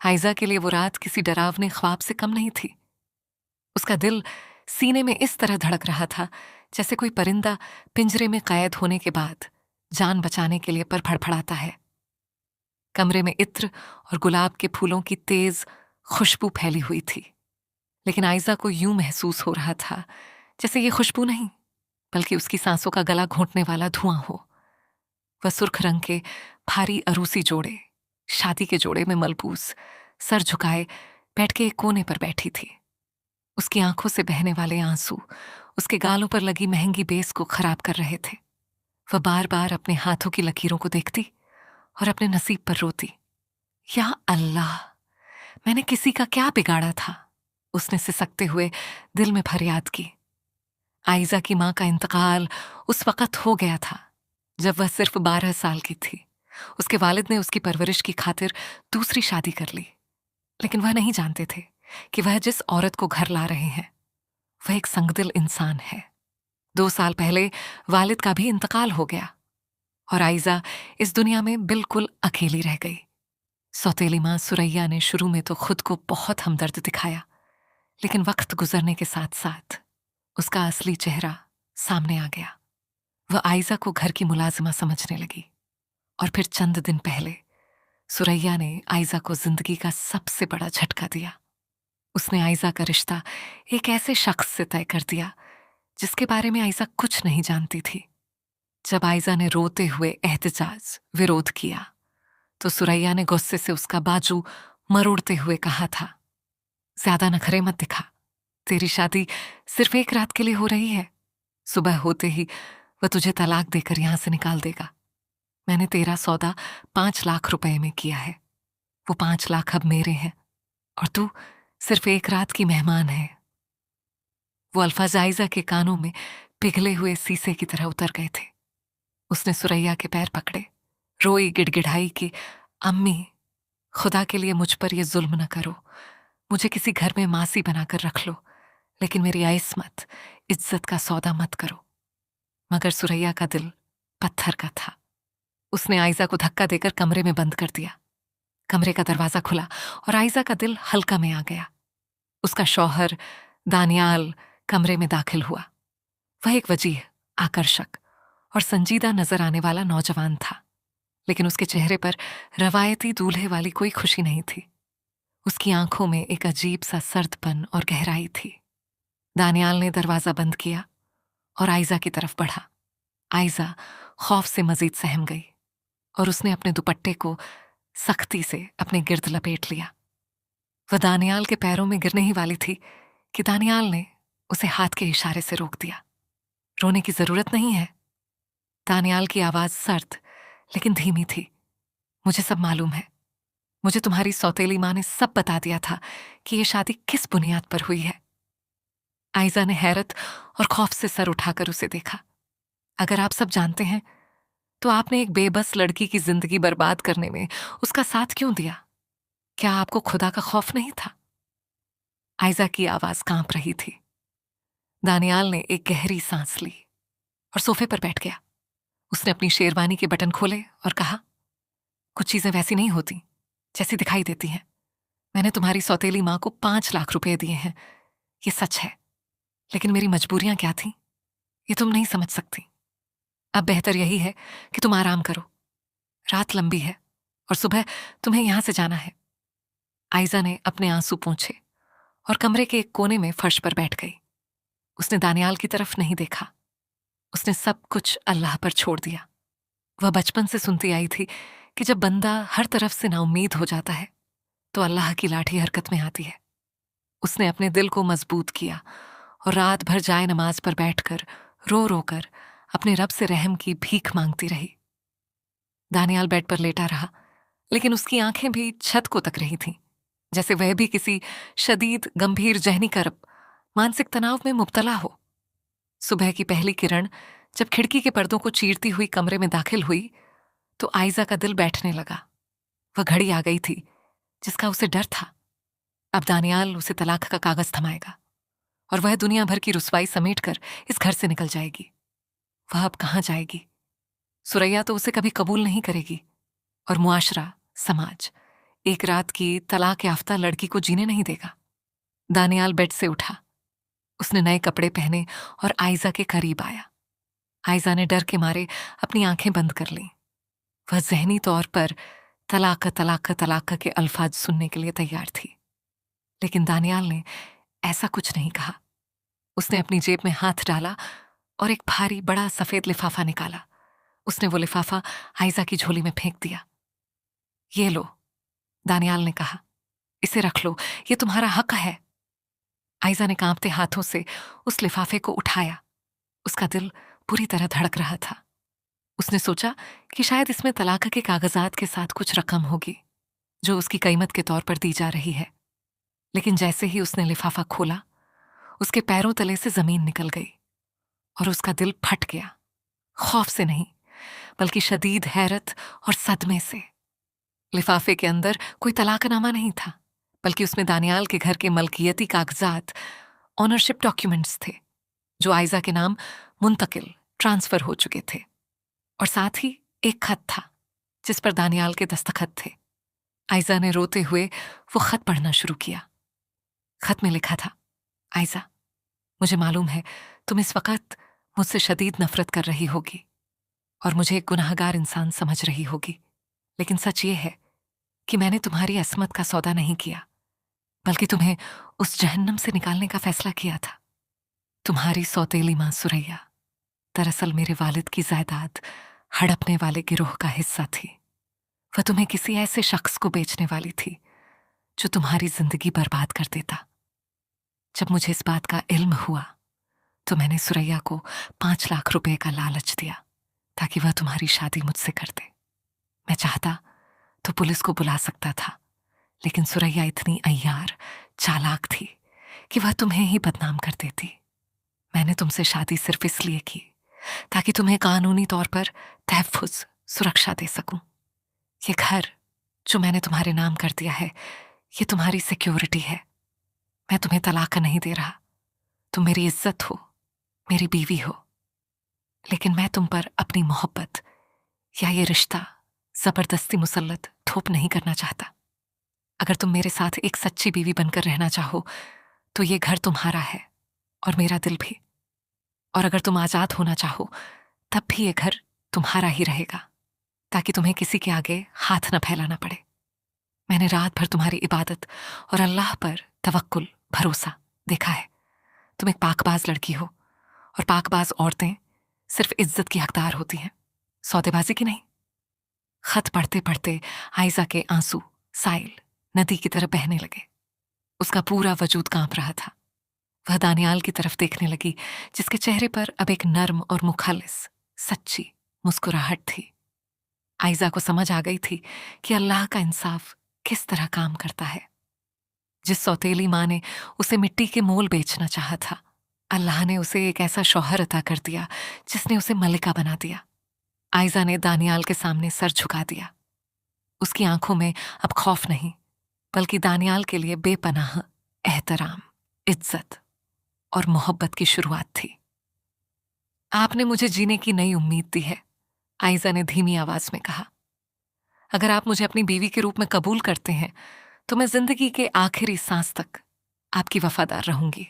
आयजा के लिए वो रात किसी डरावने ख्वाब से कम नहीं थी। उसका दिल सीने में इस तरह धड़क रहा था जैसे कोई परिंदा पिंजरे में कैद होने के बाद जान बचाने के लिए पर फड़फड़ाता है। कमरे में इत्र और गुलाब के फूलों की तेज खुशबू फैली हुई थी, लेकिन आयजा को यूं महसूस हो रहा था जैसे ये खुशबू नहीं, बल्कि उसकी सांसों का गला घोंटने वाला धुआं हो। वह सुर्ख रंग के भारी अरूसी जोड़े, शादी के जोड़े में मलबूस, सर झुकाए बैठ के एक कोने पर बैठी थी। उसकी आंखों से बहने वाले आंसू उसके गालों पर लगी महंगी बेस को खराब कर रहे थे। वह बार बार अपने हाथों की लकीरों को देखती और अपने नसीब पर रोती। या अल्लाह, मैंने किसी का क्या बिगाड़ा था? उसने सिसकते हुए दिल में फरियाद की। आयजा की मां का इंतकाल उस वक्त हो गया था जब वह सिर्फ 12 साल की थी। उसके वालिद ने उसकी परवरिश की खातिर दूसरी शादी कर ली, लेकिन वह नहीं जानते थे कि वह जिस औरत को घर ला रहे हैं वह एक संगदिल इंसान है। 2 साल पहले वालिद का भी इंतकाल हो गया और आयजा इस दुनिया में बिल्कुल अकेली रह गई। सौतेली मां सुरैया ने शुरू में तो खुद को बहुत हमदर्द दिखाया, लेकिन वक्त गुजरने के साथ साथ उसका असली चेहरा सामने आ गया। वह आयजा को घर की मुलाजिमा समझने लगी और फिर चंद दिन पहले सुरैया ने आयजा को जिंदगी का सबसे बड़ा झटका दिया। उसने आयजा का रिश्ता एक ऐसे शख्स से तय कर दिया जिसके बारे में आयजा कुछ नहीं जानती थी। जब आयजा ने रोते हुए एहतजाज विरोध किया तो सुरैया ने गुस्से से उसका बाजू मरोड़ते हुए कहा था, ज्यादा नखरे मत दिखा, तेरी शादी सिर्फ एक रात के लिए हो रही है। सुबह होते ही वह तुझे तलाक देकर यहां से निकाल देगा। मैंने तेरा सौदा 5 लाख रुपए में किया है। वो 5 लाख अब मेरे हैं और तू सिर्फ एक रात की मेहमान है। वो अल्फाज आयजा के कानों में पिघले हुए शीशे की तरह उतर गए थे। उसने सुरैया के पैर पकड़े, रोई गिड़गिड़ाई कि अम्मी, खुदा के लिए मुझ पर यह जुल्म न करो। मुझे किसी घर में मासी बनाकर रख लो, लेकिन मेरी इस्मत, इज्जत का सौदा मत करो। मगर सुरैया का दिल पत्थर का था। उसने आयजा को धक्का देकर कमरे में बंद कर दिया। कमरे का दरवाजा खुला और आयजा का दिल हल्का में आ गया। उसका शौहर दानियाल कमरे में दाखिल हुआ। वह एक वजीह, आकर्षक और संजीदा नजर आने वाला नौजवान था, लेकिन उसके चेहरे पर रवायती दूल्हे वाली कोई खुशी नहीं थी। उसकी आंखों में एक अजीब सा सर्दपन और गहराई थी। दानियाल ने दरवाजा बंद किया और आयजा की तरफ बढ़ा। आयजा खौफ से मजीद सहम गई और उसने अपने दुपट्टे को सख्ती से अपने गिर्द लपेट लिया। वह दानियाल के पैरों में गिरने ही वाली थी कि दानियाल ने उसे हाथ के इशारे से रोक दिया। रोने की जरूरत नहीं है। दानियाल की आवाज सर्द लेकिन धीमी थी। मुझे सब मालूम है। मुझे तुम्हारी सौतेली मां ने सब बता दिया था कि यह शादी किस बुनियाद पर हुई है। आयजा ने हैरत और खौफ से सर उठाकर उसे देखा। अगर आप सब जानते हैं तो आपने एक बेबस लड़की की जिंदगी बर्बाद करने में उसका साथ क्यों दिया? क्या आपको खुदा का खौफ नहीं था? आयजा की आवाज कांप रही थी। दानियाल ने एक गहरी सांस ली और सोफे पर बैठ गया। उसने अपनी शेरवानी के बटन खोले और कहा, कुछ चीजें वैसी नहीं होती जैसी दिखाई देती हैं। मैंने तुम्हारी सौतेली मां को 5 लाख रुपए दिए हैं, ये सच है, लेकिन मेरी मजबूरियां क्या थीं ये तुम नहीं समझ सकती। अब बेहतर यही है कि तुम आराम करो। रात लंबी है और सुबह तुम्हें यहां से जाना है। आयजा ने अपने आंसू पोंछे और कमरे के एक कोने में फर्श पर बैठ गई। उसने दानियाल की तरफ नहीं देखा। उसने सब कुछ अल्लाह पर छोड़ दिया। वह बचपन से सुनती आई थी कि जब बंदा हर तरफ से नाउम्मीद हो जाता है तो अल्लाह की लाठी हरकत में आती है। उसने अपने दिल को मजबूत किया और रात भर जाए नमाज पर बैठकर रो रो कर अपने रब से रहम की भीख मांगती रही। दानियाल बेड पर लेटा रहा, लेकिन उसकी आंखें भी छत को तक रही थीं, जैसे वह भी किसी शदीद गंभीर जहनी करब, मानसिक तनाव में मुब्तला हो। सुबह की पहली किरण जब खिड़की के पर्दों को चीरती हुई कमरे में दाखिल हुई तो आयजा का दिल बैठने लगा। वह घड़ी आ गई थी जिसका उसे डर था। अब दानियाल उसे तलाक का कागज थमाएगा और वह दुनिया भर की रुसवाई समेटकर इस घर से निकल जाएगी। वह अब कहां जाएगी? सुरैया तो उसे कभी कबूल नहीं करेगी और मुआशरा, समाज एक रात की तलाक याफ्ता लड़की को जीने नहीं देगा। दानियाल बेड से उठा। उसने नए कपड़े पहने और आयजा के करीब आया। आयजा ने डर के मारे अपनी आंखें बंद कर लीं। वह ज़हनी तौर पर तलाक तलाक तलाक के अल्फाज सुनने के लिए तैयार थी, लेकिन दानियाल ने ऐसा कुछ नहीं कहा। उसने अपनी जेब में हाथ डाला और एक भारी बड़ा सफेद लिफाफा निकाला। उसने वो लिफाफा आयजा की झोली में फेंक दिया। ये लो, दानियाल ने कहा, इसे रख लो, ये तुम्हारा हक है। आयजा ने कांपते हाथों से उस लिफाफे को उठाया। उसका दिल पूरी तरह धड़क रहा था। उसने सोचा कि शायद इसमें तलाक के कागजात के साथ कुछ रकम होगी जो उसकी कीमत के तौर पर दी जा रही है। लेकिन जैसे ही उसने लिफाफा खोला, उसके पैरों तले से जमीन निकल गई और उसका दिल फट गया। खौफ से नहीं, बल्कि शदीद हैरत और सदमे से। लिफाफे के अंदर कोई तलाकनामा नहीं था, बल्कि उसमें दानियाल के घर के मलकियती कागजात, ऑनरशिप डॉक्यूमेंट्स थे जो आयजा के नाम मुंतकिल ट्रांसफर हो चुके थे। और साथ ही एक खत था जिस पर दानियाल के दस्तखत थे। आयजा ने रोते हुए वो खत पढ़ना शुरू किया। खत में लिखा था, आयजा, मुझे मालूम है तुम इस वक्त मुझसे शदीद नफरत कर रही होगी और मुझे एक गुनाहगार इंसान समझ रही होगी, लेकिन सच ये है कि मैंने तुम्हारी असमत का सौदा नहीं किया, बल्कि तुम्हें उस जहन्नम से निकालने का फैसला किया था। तुम्हारी सौतेली मां सुरैया दरअसल मेरे वालिद की जायदाद हड़पने वाले गिरोह का हिस्सा थी। वह तुम्हें किसी ऐसे शख्स को बेचने वाली थी जो तुम्हारी जिंदगी बर्बाद कर देता। जब मुझे इस बात का इल्म हुआ तो मैंने सुरैया को 5 लाख रुपए का लालच दिया ताकि वह तुम्हारी शादी मुझसे कर दे। मैं चाहता तो पुलिस को बुला सकता था, लेकिन सुरैया इतनी अय्यार चालाक थी कि वह तुम्हें ही बदनाम कर देती। मैंने तुमसे शादी सिर्फ इसलिए की ताकि तुम्हें कानूनी तौर पर तहफ्फुज़, सुरक्षा दे सकूं। ये घर जो मैंने तुम्हारे नाम कर दिया है, ये तुम्हारी सिक्योरिटी है। मैं तुम्हें तलाक नहीं दे रहा। तुम मेरी इज्जत हो, मेरी बीवी हो, लेकिन मैं तुम पर अपनी मोहब्बत या ये रिश्ता जबरदस्ती मुसल्लत थोप नहीं करना चाहता। अगर तुम मेरे साथ एक सच्ची बीवी बनकर रहना चाहो तो ये घर तुम्हारा है और मेरा दिल भी। और अगर तुम आजाद होना चाहो तब भी ये घर तुम्हारा ही रहेगा, ताकि तुम्हें किसी के आगे हाथ न फैलाना पड़े। मैंने रात भर तुम्हारी इबादत और अल्लाह पर तवक्कुल, भरोसा देखा है। तुम एक पाकबाज लड़की हो और पाकबाज औरतें सिर्फ इज्जत की हकदार होती हैं, सौदेबाजी की नहीं। खत पढ़ते पढ़ते आयजा के आंसू साइल नदी की तरह बहने लगे। उसका पूरा वजूद कांप रहा था। वह दानियाल की तरफ देखने लगी, जिसके चेहरे पर अब एक नर्म और मुखालिस सच्ची मुस्कुराहट थी। आयजा को समझ आ गई थी कि अल्लाह का इंसाफ किस तरह काम करता है। जिस सौतेली माँ ने उसे मिट्टी के मोल बेचना चाहा था, अल्लाह ने उसे एक ऐसा शौहर अता कर दिया जिसने उसे मलिका बना दिया। आयजा ने दानियाल के सामने सर झुका दिया। उसकी आंखों में अब खौफ नहीं, बल्कि दानियाल के लिए बेपनाह एहतराम, इज्जत और मोहब्बत की शुरुआत थी। आपने मुझे जीने की नई उम्मीद दी है, आयजा ने धीमी आवाज में कहा। अगर आप मुझे अपनी बीवी के रूप में कबूल करते हैं तो मैं जिंदगी के आखिरी सांस तक आपकी वफादार रहूंगी।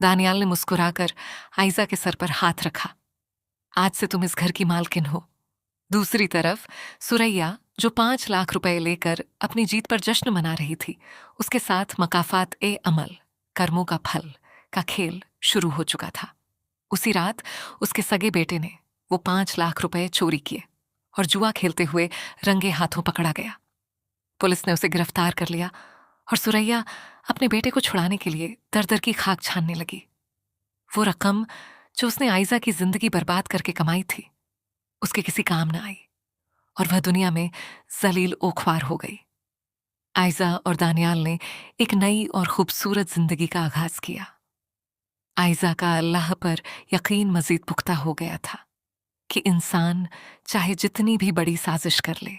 दानियाल ने मुस्कुराकर आयजा के सर पर हाथ रखा। आज से तुम इस घर की मालकिन हो। दूसरी तरफ सुरैया, जो 5 लाख रुपए लेकर अपनी जीत पर जश्न मना रही थी, उसके साथ मकाफात ए अमल, कर्मों का फल का खेल शुरू हो चुका था। उसी रात उसके सगे बेटे ने वो 5 लाख रुपए चोरी किए और जुआ खेलते हुए रंगे हाथों पकड़ा गया। पुलिस ने उसे गिरफ्तार कर लिया और सुरैया अपने बेटे को छुड़ाने के लिए दर दर की खाक छानने लगी। वो रकम जो उसने आयजा की जिंदगी बर्बाद करके कमाई थी, उसके किसी काम न आई और वह दुनिया में जलील ओख्वार हो गई। आयजा और दानियाल ने एक नई और खूबसूरत जिंदगी का आगाज किया। आयजा का अल्लाह पर यकीन मजीद पुख्ता हो गया था कि इंसान चाहे जितनी भी बड़ी साजिश कर ले,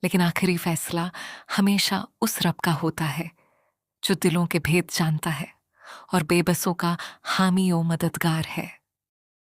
लेकिन आखिरी फैसला हमेशा उस रब का होता है जो दिलों के भेद जानता है और बेबसों का हामी और मददगार है।